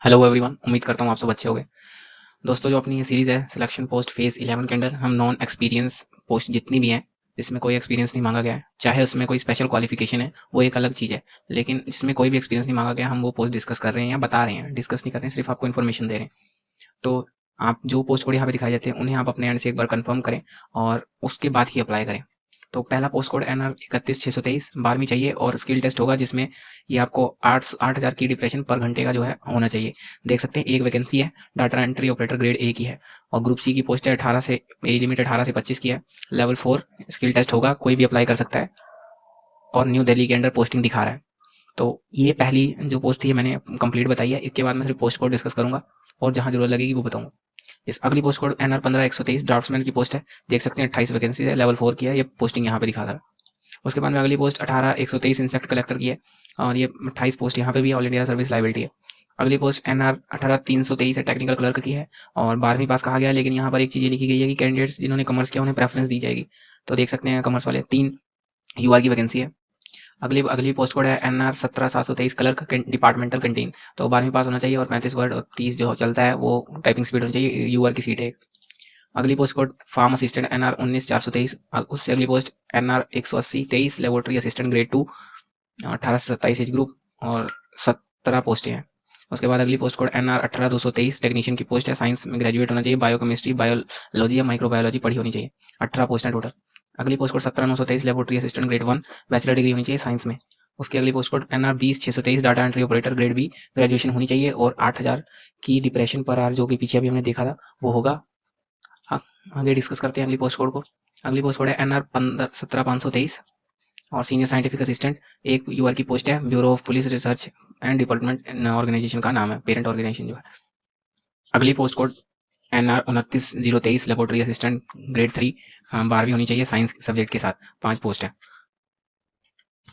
Hello everyone, उम्मीद करता हूँ आप सब अच्छे होंगे। दोस्तों, जो अपनी ये सीरीज़ है सिलेक्शन पोस्ट फेज़ 11 के अंदर हम नॉन एक्सपीरियंस पोस्ट जितनी भी हैं, जिसमें कोई एक्सपीरियंस नहीं मांगा गया है, चाहे उसमें कोई स्पेशल क्वालिफिकेशन है, वो एक अलग चीज़ है। लेकिन जिसमें कोई भी एक्सपीरियंस नहीं मांगा गया, हम वो पोस्ट डिस्कस कर रहे हैं या बता रहे हैं, डिस्कस नहीं कर रहे हैं, सिर्फ आपको इन्फॉर्मेशन दे रहे हैं। तो आप जो पोस्ट कोड यहाँ पे दिखाई जाते हैं, उन्हें आप अपने एंड से एक बार कंफर्म करें और उसके बाद ही अप्लाई करें। तो पहला पोस्ट कोड NR 31,623 12वीं चाहिए और स्किल टेस्ट होगा, जिसमें ये आपको 8,000 की डिप्रेशन पर घंटे का जो है होना चाहिए। देख सकते हैं एक वैकेंसी है, डाटा एंट्री ऑपरेटर ग्रेड ए की है और ग्रुप सी की पोस्ट है 18 से, एज लिमिट 18 से 25 की है। लेवल 4 स्किल टेस्ट होगा, कोई भी अप्लाई कर सकता है और न्यू दिल्ली के अंडर पोस्टिंग दिखा रहा है। तो ये पहली जो पोस्ट थी मैंने कंप्लीट बताई है। इसके बाद मैं सिर्फ पोस्ट कोड डिस्कस करूंगा और जहां जरूरत लगेगी वो बताऊंगा। इस अगली पोस्ट कोड NR 15,123 ड्राफ्ट्समैन की पोस्ट है। देख सकते हैं 28 वैकेंसी है, लेवल 4 की है, ये पोस्टिंग यहाँ पे दिखा रहा है। उसके बाद में अगली पोस्ट 18,123 इंसेक्ट कलेक्टर की है और ये 28 पोस्ट यहाँ पे भी ऑल इंडिया सर्विस लाइबिलिटी है। अगली पोस्ट NR 18,323 है, टेक्निकल क्लर्क की है और 12वीं पास कहा गया है। लेकिन यहाँ पर एक चीज़ ये लिखी गई है कि कैंडिडेट्स जिन्होंने कॉमर्स किया उन्हें प्रेफरेंस दी जाएगी। तो देख सकते हैं कॉमर्स वाले 3 UR की वैकेंसी है। अगली अगली पोस्ट कोड है NR 17,723 क्लर्क डिपार्टमेंटल कैंटीन। तो 12वीं पास होना चाहिए और 35 वर्ड और 30 जो चलता है वो टाइपिंग स्पीड होनी चाहिए। UR की सीट है। अगली post code pharm assistant NR 19,423। उससे अगली post NR 180 23 laboratory assistant grade 2 18 से 27 एज ग्रुप और 17 पोस्टें हैं। उसके बाद अगली पोस्ट कोड NR 18,223 टेक्नीशियन की पोस्ट है। साइंस में ग्रेजुएट होना चाहिए, बायोकेमिस्ट्री बायोलॉजी या माइक्रोबायोलॉजी पढ़ी होनी चाहिए। 18 पोस्ट है टोटल। अगली post code 17,923 laboratory assistant grade 1 bachelor degree होनी चाहिए साइंस में। उसकी अगली post code NR 20,623 data entry operator grade B graduation होनी चाहिए और 8,000 की डिप्रेशन पर आर जो कि पीछे अभी हमने देखा था वो होगा। आगे डिस्कस करते हैं अगली पोस्ट कोड को। अगली पोस्ट कोड है NR 17,523 और सीनियर साइंटिफिक असिस्टेंट एक UR की पोस्ट है। Bureau of police research and department organisation का नाम है, पेरेंट ऑर्गेनाइजेशन जो है। अगली post code NR 29,023 laboratory assistant grade 3 12वीं होनी चाहिए साइंस सब्जेक्ट के साथ। 5 पोस्ट है।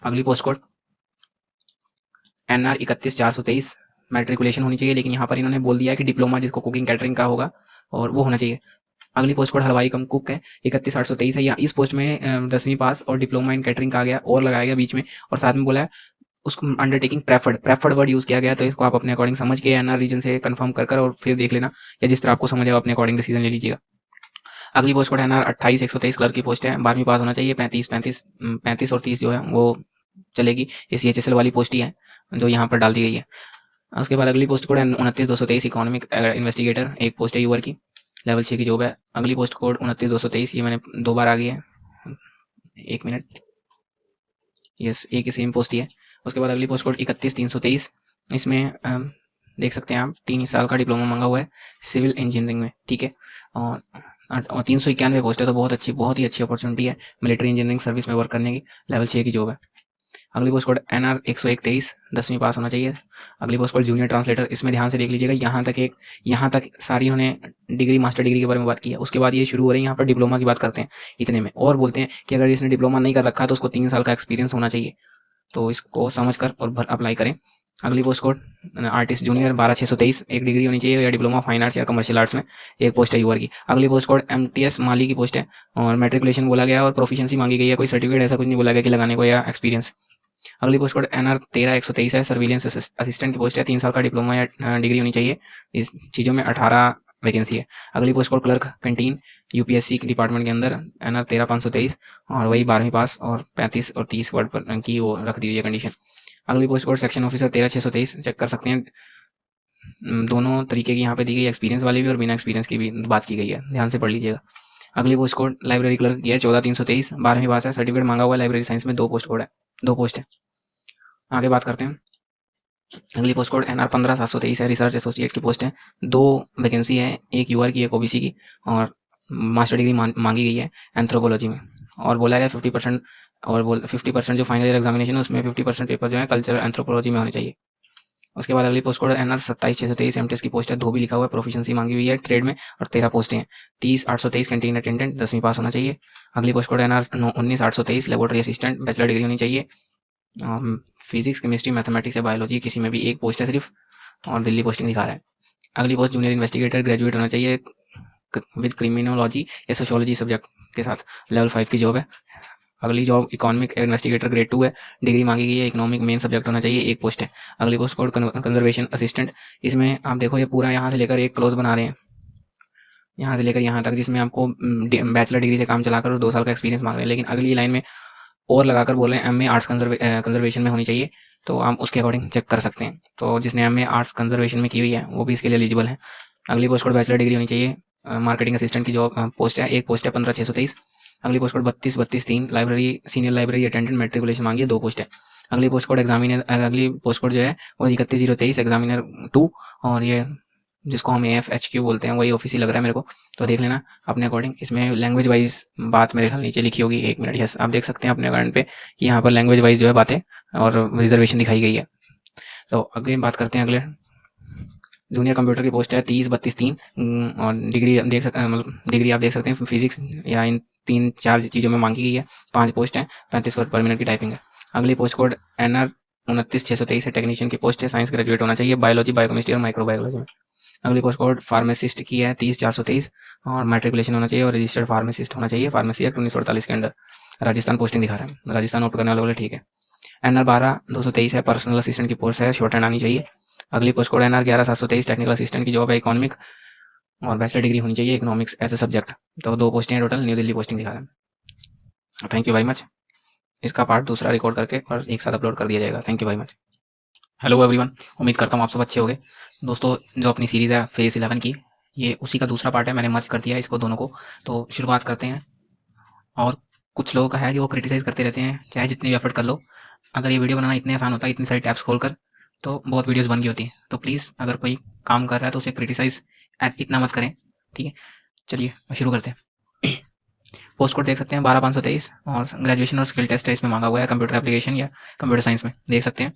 अगली पोस्ट कोड NR 31,423 मैट्रिकुलेशन होनी चाहिए, लेकिन यहाँ पर इन्होंने बोल दिया है कि डिप्लोमा जिसको कुकिंग कैटरिंग का होगा और वो होना चाहिए। अगली पोस्ट कोड हलवाई कम कुक है, 31,823 है। या इस पोस्ट में 10वीं पास और डिप्लोमा इन कैटरिंग का आ गया और लगाया गया बीच में और साथ में बोला है उसको अंडरटेकिंग प्रेफर्ड वर्ड यूज किया गया। तो इसको आप अपने अकॉर्डिंग समझ के NR रीजन से कंफर्म कर और फिर देख लेना, या जिस तरह आपको समझ आए अपने अकॉर्डिंग डिसीजन ले लीजिएगा। अगली पोस्ट कोड NR 28,123 क्लर्क की पोस्ट है। 12वीं पास होना चाहिए। 35 और 30 जो है वो चलेगी। ये CHSL वाली पोस्ट ही है जो यहाँ पर डाल दी गई है। उसके बाद अगली पोस्ट कोड है 29,223 इकोनॉमिक इन्वेस्टिगेटर, एक पोस्ट है UR की, लेवल 6 की जॉब है। अगली पोस्ट कोड 29,223, ये मैंने 2 बार आ गई है। 1 मिनट, यस, एक ही सेम पोस्ट ही है। उसके बाद अगली पोस्ट कोड 31,323, इसमें देख सकते हैं आप 3 साल का डिप्लोमा मांगा हुआ है सिविल इंजीनियरिंग में, ठीक है। और 391 पोस्ट है, तो बहुत ही अच्छी अपॉर्चुनिटी है मिलिट्री इंजीनियरिंग सर्विस में वर्क करने की। लेवल 6 की जॉब है। अगली पोस्ट कोड NR 101,23 10वीं पास होना चाहिए। अगली पोस्ट कोड जूनियर ट्रांसलेटर, इसमें ध्यान से देख लीजिएगा। यहाँ तक सारी उन्होंने डिग्री मास्टर डिग्री के बारे में बात की है। उसके बाद ये शुरू हो रही है यहाँ पर डिप्लोमा की बात करते हैं इतने में, और बोलते हैं कि अगर इसने डिप्लोमा नहीं कर रखा है तो उसको 3 साल का एक्सपीरियंस होना चाहिए। तो इसको समझ कर और अप्लाई करें। अगली पोस्ट कोड आर्टिस्ट जूनियर 12,623, एक डिग्री होनी चाहिए या डिप्लोमा फाइन आर्ट्स या कमर्शियल आर्ट्स में, एक पोस्ट है UR की। अगली पोस्ट कोड MTS माली की पोस्ट है और मेट्रिकुलेशन बोला गया और प्रोफिशिएंसी मांगी गई है, कोई सर्टिफिकेट ऐसा कुछ नहीं बोला गया कि लगाने को या एक्सपीरियंस। अगली पोस्ट कोड NR 13,123 है, सर्विलियंस असिस्टेंट की पोस्ट है। 3 साल का डिप्लोमा या डिग्री होनी चाहिए। इस चीज़ों में 18 वैकेंसी है। अगली post code clerk canteen UPSC के डिपार्टमेंट के अंदर NR 13,523 और वही 12वीं पास और 35 और 30 वर्ड पर की वो रख दी हुई है कंडीशन। अगली post code section officer 13,623, check कर सकते हैं। दोनों तरीके की यहाँ पे दी गई, एक्सपीरियंस वाली भी और बिना एक्सपीरियंस की भी बात की गई है, ध्यान से पढ़ लीजिएगा। अगली पोस्ट कोड लाइब्रेरी क्लर्क की है, 14,323, 12वीं पास है, सर्टिफिकेट मांगा हुआ है लाइब्रेरी साइंस में। 2 पोस्ट है। आगे बात करते हैं। अगली पोस्ट कोड NR 15,723 है, रिसर्च एसोसिएट की पोस्ट है। 2 वैकेंसी है, एक UR की एक OBC की और मास्टर डिग्री मांगी गई है एंथ्रोपोलॉजी में। और बोला गया 50% और 50% जो फाइनल ईयर एग्जामिनेशन है उसमें 50% पेपर जो है कल्चरल एंथ्रोपोलॉजी में होने चाहिए। उसके बाद अगली पोस्ट कोड NR 27,623 MTS की पोस्ट है, धोबी लिखा हुआ है, प्रोफिशिएंसी मांगी हुई है ट्रेड में और 13 पोस्टें हैं। 30,823 कैंटीन अटेंडेंट, 10वीं पास होना चाहिए। अगली post code NR 19,823 laboratory assistant, bachelor degree होनी चाहिए। फिजिक्स केमिस्ट्री मैथमेटिक्स या बायोलॉजी किसी में भी एक पोस्ट है सिर्फ और दिल्ली पोस्टिंग दिखा रहा है। अगली पोस्ट जूनियर इन्वेस्टिगेटर, ग्रेजुएट होना चाहिए विद क्रिमिनोलॉजी या सोशियोलॉजी सब्जेक्ट के साथ। लेवल 5 की जॉब है। अगली जॉब इकोनॉमिक इन्वेस्टिगेटर ग्रेड 2 है, डिग्री मांगी गई है, इकोनॉमिक मेन सब्जेक्ट होना चाहिए, एक पोस्ट है। अगली पोस्ट कोड कंजर्वेशन असिस्टेंट, इसमें आप देखो ये पूरा यहाँ से लेकर एक क्लोज बना रहे हैं, यहाँ से लेकर यहाँ तक, जिसमें आपको बैचलर डिग्री से काम चलाकर और 2 साल का एक्सपीरियंस मांग रहे हैं। लेकिन अगली लाइन में और लगाकर बोल रहे हैं एमए आर्ट्स कंजर्वेशन में होनी चाहिए, तो आप उसके अकॉर्डिंग चेक कर सकते हैं। तो जिसने एमए आर्ट्स कंजर्वेशन में की हुई है वो भी इसके लिए एलिजिबल है। अगली पोस्ट कोड बैचलर डिग्री होनी चाहिए, मार्केटिंग असिस्टेंट की जॉब पोस्ट है, एक पोस्ट है 15,623। अगली post code 32-32-3 library senior library attendant matriculation मांगी है, 2 पोस्ट है। अगली पोस्ट कोड एग्जामिनर, अगली पोस्ट कोड जो है वो 31,023 एग्जामिनर 2, और ये जिसको हम AFHQ बोलते हैं वही ऑफिस ही लग रहा है मेरे को, तो देख लेना अपने अकॉर्डिंग। इसमें लैंग्वेज वाइज बात मेरे ख्याल नीचे लिखी होगी, 1 मिनट, यस आप देख सकते हैं अपने अकाउंट पे कि यहाँ पर लैंग्वेज वाइज जो है बातें और रिजर्वेशन दिखाई गई है। तो अगले बात करते हैं अगले, जूनियर कंप्यूटर की पोस्ट है 30-32-3, और डिग्री देख सकते हैं, मतलब डिग्री आप देख सकते हैं फिजिक्स या इन 3-4 चीज़ों में मांगी गई है, 5 पोस्ट है, 35 वर्ड पर मिनट की टाइपिंग है। अगली पोस्ट कोड NR 29,623 है, टेक्नीशियन की पोस्ट है, साइंस ग्रेजुएट होना चाहिए, बायोलॉजी बायोकेमिस्ट्री और माइक्रोबायोलॉजी में। अगली पोस्ट कोड फार्मासिस्ट की है 30,423, और मैट्रिकुलेशन होना चाहिए और रजिस्टर्ड फार्मासिस्ट होना चाहिए, फार्मेसी एक्ट 1948 के अंडर। राजस्थान पोस्टिंग दिखा रहा है, राजस्थान ऑप्ट करने वाले बोले ठीक है। NR 12,223 है, पर्सनल असिस्टेंट की पोस्ट है, शॉर्ट हैंड आनी चाहिए। अगली post code NR 11,723, technical assistant की जॉब है, इकोनॉमिक और बैचलर डिग्री होनी चाहिए इकोनॉमिक्स एज ए सब्जेक्ट। तो 2 पोस्टें हैं टोटल, न्यू दिल्ली पोस्टिंग दिखा रहा है। Thank you very much. इसका पार्ट दूसरा रिकॉर्ड करके और एक साथ अपलोड कर दिया जाएगा। Thank you very much. Hello everyone, उम्मीद करता हूँ आप सब अच्छे होंगे। दोस्तों, जो अपनी सीरीज़ है फेज 11 की, ये उसी का दूसरा पार्ट है, मैंने मर्ज कर दिया है इसको दोनों को। तो शुरुआत करते हैं। और कुछ लोगों का है कि वो क्रिटिसाइज़ करते रहते हैं, चाहे जितनी भी एफर्ट कर लो। अगर ये वीडियो बनाना इतने आसान होता है इतनी सारी टैब्स खोलकर, तो बहुत वीडियोस बन गई होती। तो प्लीज़ अगर कोई काम कर रहा है तो उसे क्रिटिसाइज़ इतना मत करें, ठीक है। चलिए शुरू करते हैं। पोस्ट कोड देख सकते हैं 12,523, और ग्रेजुएशन और स्किल टेस्ट है इसमें मांगा हुआ है, कंप्यूटर एप्लीकेशन या कंप्यूटर साइंस में देख सकते हैं।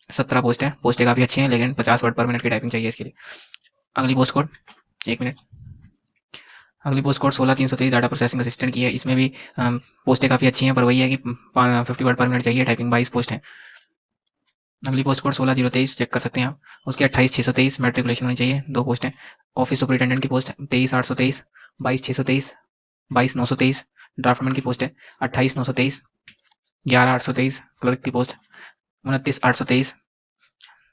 17 पोस्ट है, पोस्टें काफ़ी अच्छी हैं, लेकिन 50 वर्ड पर मिनट की टाइपिंग चाहिए इसके लिए। अगली पोस्ट कोड, 1 मिनट। अगली post code 16,323 data processing assistant की है, इसमें भी पोस्टें काफ़ी अच्छी हैं, पर वही है कि 50 वर्ड पर मिनट चाहिए, टाइपिंग 22 पोस्ट है। अगली पोस्ट कोड 16,023 चेक कर सकते हैं आप, उसकी 28,623 मैट्रिकुलेशन होनी चाहिए, 2 पोस्ट है। ऑफिस सुपरिटेंडेंट की पोस्ट 23,823, 22,623, 22,923। ड्राफ्टमैन की पोस्ट है 28,923, 11,823। क्लर्क की post 29,823।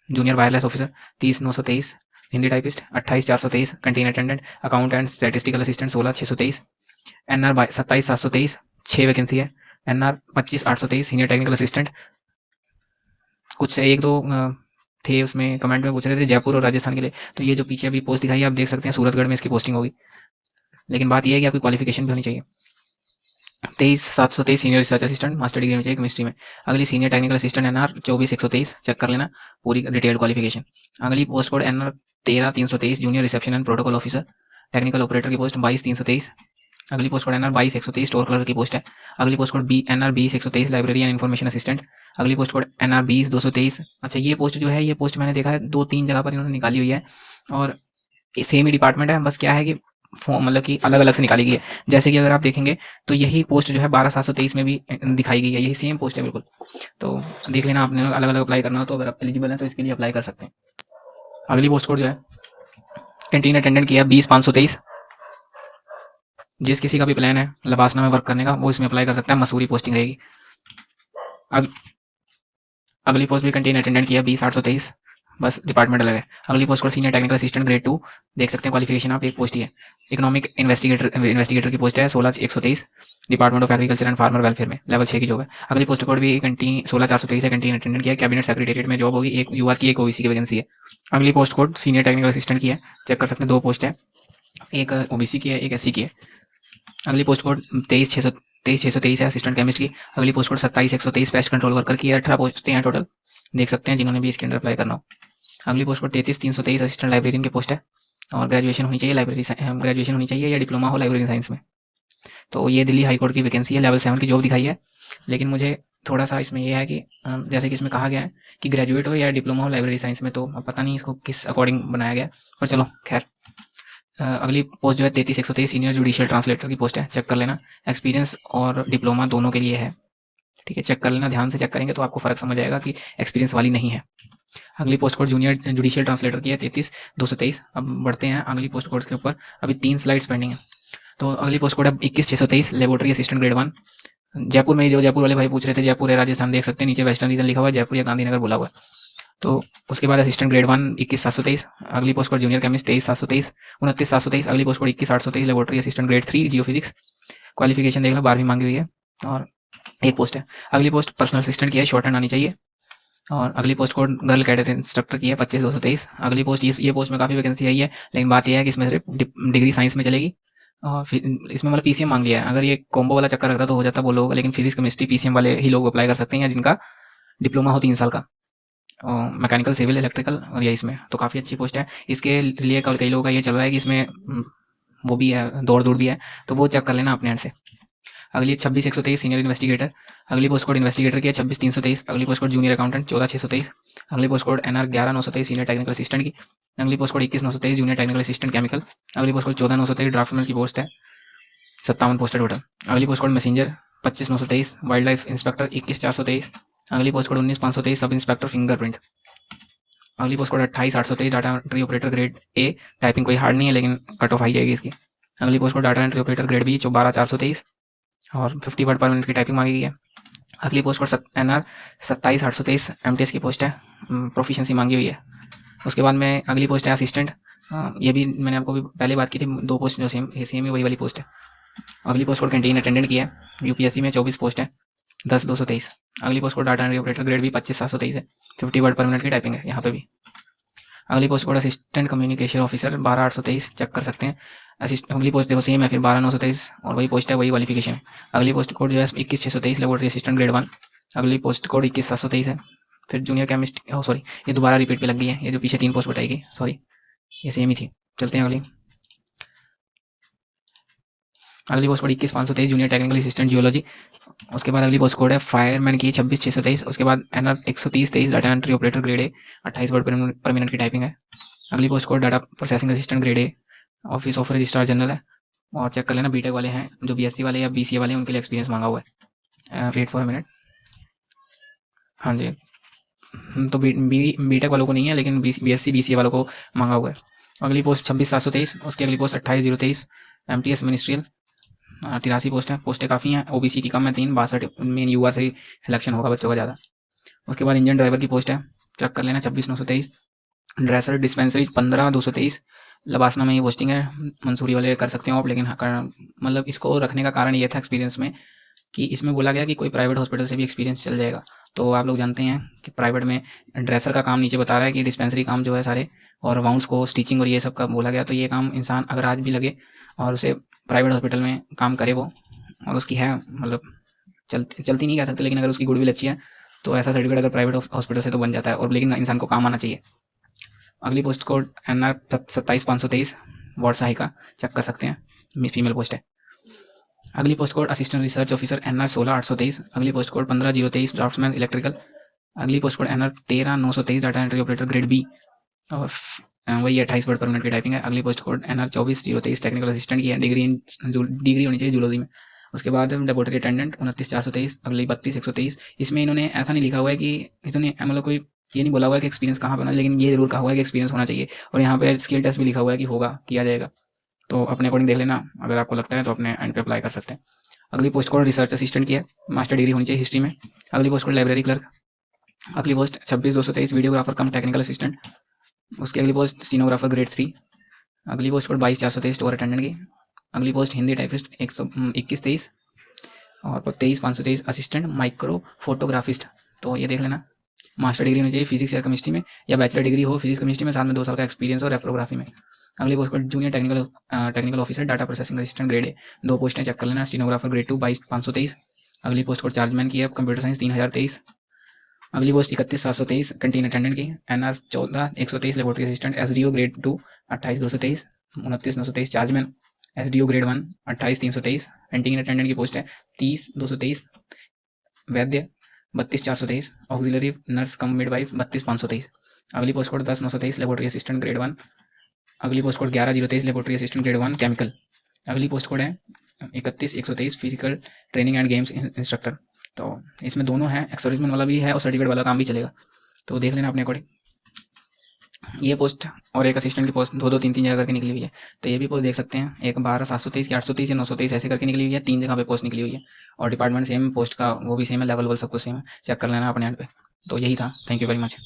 Junior wireless officer 30,923। Hindi typist 28,423। Canteen attendant, account and statistical assistant 16,623। NR 27,723, 6 vacancy है। NR 25,823 senior technical assistant. कुछ से एक दो थे उसमें कमेंट में पूछ रहे थे जयपुर और राजस्थान के लिए, तो ये जो पीछे अभी पोस्ट दिखाई है आप देख सकते हैं सूरतगढ़ में इसकी पोस्टिंग होगी। लेकिन बात यह है कि आपकी क्वालिफिकेशन भी होनी चाहिए। 23,723 senior research assistant, master degree होनी चाहिए केमिस्ट्री में। अगली senior technical assistant NR 24,123, check कर लेना पूरी डिटेल्ड क्वालिफिकेशन। अगली post code NR 13,323, junior reception and protocol officer. Technical operator की पोस्ट 22,323। अगली post code NR 22,123, store clerk की पोस्ट है। अगली post code NR 20,123, library and information assistant. अगली पोस्ट कोड NR 20,223। अच्छा, ये पोस्ट जो है, ये पोस्ट मैंने देखा है 2-3 जगह पर इन्होंने निकाली हुई है, और सेम ही डिपार्टमेंट है, बस क्या है कि मतलब कि अलग अलग से निकाली गई है। जैसे कि अगर आप देखेंगे तो यही पोस्ट जो है 12,723 में भी दिखाई गई है, यही सेम पोस्ट है बिल्कुल। तो देख लेना, आपने अलग अलग अप्लाई करना हो तो अगर आप एलिजिबल हैं तो इसके लिए अप्लाई कर सकते हैं। अगली पोस्ट कोड जो है कैंटीन अटेंडेंट की है 20,523। जिस किसी का भी प्लान है लबासना में वर्क करने का वो इसमें अप्लाई कर सकता है, मसूरी पोस्टिंग रहेगी। अगली पोस्ट भी कैंटीन अटेंडेंट की है 20,823, बस डिपार्टमेंट अलग है। अगली पोस्ट को सीनियर टेक्निकल असिस्टेंट ग्रेड 2, देख सकते हैं क्वालिफिकेशन आप, एक पोस्ट ही है। इकोनॉमिक इन्वेस्टिगेटर की पोस्ट है 16,123, department of agriculture and farmer welfare में, लेवल 6 की जॉब है। अगली पोस्ट कोड भी कैंटीन 16,423 है, कैंटीन अटेंडेंट की है, कैबिनेट सेक्रेटेरिएट में जॉब होगी, एक यूआर की एक ओबीसी की वैकेंसी है। अगली post code senior technical assistant की है, चेक कर सकते हैं, 2 पोस्ट है, एक ओबीसी की है, एक एससी की है। अगली पोस्ट कोड 23,623 है, असिस्टेंट केमिस्ट की। अगली post code 27,123 pest control worker की है, 18 पोस्टें हैं टोटल, देख सकते हैं जिन्होंने भी इसके अंदर अप्लाई करना हो। अगली पोस्ट कोड 33,323 असिस्टेंट लाइब्रेरियन की पोस्ट है, और ग्रेजुएशन होनी चाहिए ग्रेजुएशन होनी चाहिए या डिप्लोमा हो लाइब्रेरी साइंस में। तो ये दिल्ली हाई कोर्ट की वैकेंसी है, लेवल 7 की जॉब दिखाई है। लेकिन मुझे थोड़ा सा इसमें यह है कि जैसे कि इसमें कहा गया है कि ग्रेजुएट हो या डिप्लोमा हो लाइब्रेरी साइंस में, तो अब पता नहीं इसको किस अकॉर्डिंग बनाया गया, पर चलो खैर। अगली पोस्ट जो है 33,123 सीनियर जुडिशियल ट्रांसलेटर की पोस्ट है, चेक कर लेना, एक्सपीरियंस और डिप्लोमा दोनों के लिए है, ठीक है। चेक कर लेना, ध्यान से चेक करेंगे तो आपको फर्क समझ आएगा कि एक्सपीरियंस वाली नहीं है। अगली post code junior judicial translator की है 33,223। अब बढ़ते हैं अगली पोस्ट कोड्स के ऊपर, अभी 3 स्लाइड्स पेंडिंग है। तो अगली पोस्ट कोड है 21,623, लेबोरेटरी असिस्टेंट ग्रेड 1। जयपुर में, जो जयपुर वाले भाई पूछ रहे थे, जयपुर है राजस्थान, देख सकते हैं नीचे वेस्टर्न रीजन लिखा हुआ है, जयपुर या गांधीनगर बोला हुआ है। तो उसके बाद असिस्टेंट ग्रेड 1 21,723, अगली पोस्ट कोड जूनियर केमिस्ट 23,723, 29,723, अगली post code 21,823 laboratory assistant grade 3 जियो फिजिक्स। क्वालिफिकेशन देख लो 12वीं मांगी हुई है और एक पोस्ट है। अगली पोस्ट पर्सनल असिस्टेंट की है, शॉर्ट हैंड आनी चाहिए। और अगली post code girl cadet instructor की है 25,223। अगली पोस्ट ये पोस्ट में काफ़ी वैकेंसी आई है, लेकिन बात यह है कि इसमें सिर्फ डिग्री साइंस में चलेगी। और फिर इसमें मतलब पीसीएम मांग लिया है। अगर ये कॉम्बो वाला चक्कर रखता तो हो जाता बोलो, लेकिन फिजिक्स केमिस्ट्री पीसीएम वाले ही लोग अप्लाई कर सकते हैं, या जिनका डिप्लोमा हो 3 साल का, मैकेनिकल सिविल इलेक्ट्रिकल और ये इसमें तो काफ़ी अच्छी पोस्ट है। इसके लिए कई लोगों का ये चल रहा है कि इसमें वो भी है, दौड़ दूर भी है, तो वो चेक कर लेना अपने एंड से। अगली 26,123 सीनियर इन्वेस्टिगेटर, अगली पोस्ट कोड इन्वेस्टिगेटर की है 26,323, अगली पोस्ट कोड जूनियर अकाउंटेंट 14,623, अगली post code NR 11,923 senior technical assistant की, अगली post code 21,923 junior technical assistant chemical, अगली पोस्ट कोड 14,923 ड्राफ्टमैन की पोस्ट है, 57 पोस्ट है टोटल। अगली post code messenger 25,923, wild life inspector 21,423, अगली post code 19,523 sub inspector fingerprint, अगली post code 28,823 data entry operator grade A, typing कोई hard नहीं है लेकिन कट ऑफ आई जाएगी इसकी। अगली post code data entry operator grade B 12,423 और 50 वर्ड पर मिनट की टाइपिंग मांगी गई है। अगली पोस्ट कोड एनआर 27,823 एमटीएस की पोस्ट है, प्रोफिशिएंसी मांगी हुई है। उसके बाद में अगली पोस्ट है असिस्टेंट, ये भी मैंने आपको भी पहले बात की थी, 2 पोस्ट जो सेम ही वही वाली पोस्ट है। अगली पोस्ट कोड कैंटीन अटेंडेंट की है, यूपीएससी में 24 पोस्ट है, 10,223। अगली post code data entry operator grade भी 25,723 है, 50 वर्ड पर मिनट की टाइपिंग है यहाँ पे भी। अगली post code assistant communication officer 12,823, check कर सकते हैं। अगली पोस्ट देखो सेम है, फिर 12,923 और वही पोस्ट है, वही क्वालिफिकेशन है। अगली पोस्ट कोड जो है 21,623 लेबोरेटरी असिस्टेंट ग्रेड 1, अगली पोस्ट कोड 21,723 है। फिर जूनियर केमिस्ट, सॉरी ये दोबारा रिपीट पे लग गई है, ये जो पीछे 3 पोस्ट बताएगी, सॉरी ये सेम ही थी। चलते हैं अगली post code 21,523 junior technical assistant geology. उसके बाद अगली पोस्ट कोड है फायरमैन की 26,623। उसके बाद NR 130,23 data entry operator grade A, 28 word per minute की टाइपिंग है। अगली post code data processing assistant grade A, office of registrar general है। और चेक कर लेना बीटेक वाले हैं, जो बीएससी वाले या बीसीए वाले हैं उनके लिए एक्सपीरियंस मांगा हुआ है। वेट फॉर मिनट, हाँ जी, तो बीटेक वालों को नहीं है, लेकिन बीएससी बीसीए वालों को मांगा हुआ है। अगली पोस्ट 26,723, उसकी अगली पोस्ट 28,023 एमटीएस मिनिस्ट्रियल, 83 पोस्ट है, पोस्टें काफ़ी हैं, ओबीसी की कम है 3, 62 मेन युवा से सिलेक्शन होगा बच्चों का ज़्यादा। उसके बाद इंजन ड्राइवर की पोस्ट है, चेक कर लेना 26,923। ड्रेसर डिस्पेंसरी 15,223, लबासना में ये पोस्टिंग है, मंसूरी वाले कर सकते हो आप, लेकिन मतलब इसको रखने का कारण ये था एक्सपीरियंस में कि इसमें बोला गया कि कोई प्राइवेट हॉस्पिटल से भी एक्सपीरियंस चल जाएगा। तो आप लोग जानते हैं कि प्राइवेट में ड्रेसर का काम नीचे बता रहा है कि डिस्पेंसरी काम जो है सारे, और वाउंड्स को स्टिचिंग और ये सब का बोला गया। तो ये काम इंसान अगर आज भी लगे और उसे प्राइवेट हॉस्पिटल में काम करे वो, और उसकी है मतलब चलती नहीं कह सकते, लेकिन अगर उसकी गुडविल अच्छी है तो ऐसा सर्टिफिकेट अगर प्राइवेट हॉस्पिटल से तो बन जाता है, और लेकिन इंसान को काम आना चाहिए। अगली पोस्ट कोड एनआर 27,523 वार्ड सहायिका, चेक कर सकते हैं, फीमेल पोस्ट है। अगली post code assistant research officer NR 16,823, अगली पोस्ट कोड 15,023 ड्राफ्ट्समैन इलेक्ट्रिकल, अगली post code NR 13,923 data entry operator grade B, और वही 28 वर्ड पर मिनट की टाइपिंग है। अगली post code NR 24,023 technical assistant की है, डिग्री होनी चाहिए जूलॉजी में। उसके बाद लेबोरेटरी अटेंडेंट 29,423, अगली 32,123। इसमें इन्होंने ऐसा नहीं लिखा हुआ है कि इन्होंने मतलब कोई ये नहीं बोला हुआ है कि एक्सपीरियंस कहाँ पर होना, लेकिन ये जरूर कहा हुआ है कि एक्सपीरियंस होना चाहिए, और यहाँ पे स्किल टेस्ट भी लिखा हुआ है कि होगा, किया जाएगा। तो अपने अकॉर्डिंग देख लेना, अगर आपको लगता है तो अपने एंड पे अप्लाई कर सकते हैं। अगली पोस्ट कोड रिसर्च असिस्टेंट की है, मास्टर डिग्री होनी चाहिए हिस्ट्री में। अगली पोस्ट कोड लाइब्रेरी क्लर्क, अगली पोस्ट 26,223 वीडियोग्राफर कम टेक्निकल असिस्टेंट। उसकी अगली पोस्ट स्टीनोग्राफर ग्रेड 3। अगली पोस्ट कोड 22,423 स्टोर अटेंडेंट की। अगली पोस्ट हिंदी टाइपिस्ट 21,23 और 23,523 असिस्टेंट माइक्रो फोटोग्राफिस्ट। तो ये देख लेना, मास्टर डिग्री होनी चाहिए फिजिक्स या केमिस्ट्री में, या बैचलर डिग्री हो फिजिक्स केमिस्ट्री में, साथ में 2 साल का एक्सपीरियंस और रेप्रोग्राफी में। अगली post code junior technical officer data processing assistant grade ए, 2 पोस्टें चेक कर लेना, स्टीनोग्राफर ग्रेड 2 22,523। अगली पोस्ट कोड चार्जमैन की है कंप्यूटर साइंस 3,023। अगली पोस्ट 31,723 कैंटीन अटेंडेंट की, NR 14,123 laboratory assistant SDO grade 2 28,223, 29,923 chargeman SDO grade 1 28,323। Canteen attendant की पोस्ट है 30,223। वैद्य 32,423, ऑक्सिलरी नर्स कम मिडवाइफ 32,523। अगली post code 10,923 laboratory assistant grade 1। अगली post code 11,023 laboratory assistant grade 1 chemical. अगली post code है 31,123 physical training and games instructor. तो इसमें दोनों है, एक्सर्विसमेंट वाला भी है और सर्टिफिकेट वाला काम भी चलेगा, तो देख लेना अपने अकॉर्डिंग। ये पोस्ट और एक असिस्टेंट की पोस्ट दो दो तीन तीन जगह करके निकली हुई है। तो ये भी पोस्ट देख सकते हैं, एक 12,723 की 823 या 923 ऐसे करके निकली हुई है, 3 जगह पे पोस्ट निकली हुई है। और डिपार्टमेंट सेम, पोस्ट का वो भी सेम है, लेवल सब कुछ सेम है, चेक कर लेना अपने एंड पे। तो यही था, थैंक यू वेरी मच।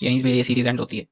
यहीं पे ये सीरीज एंड होती है।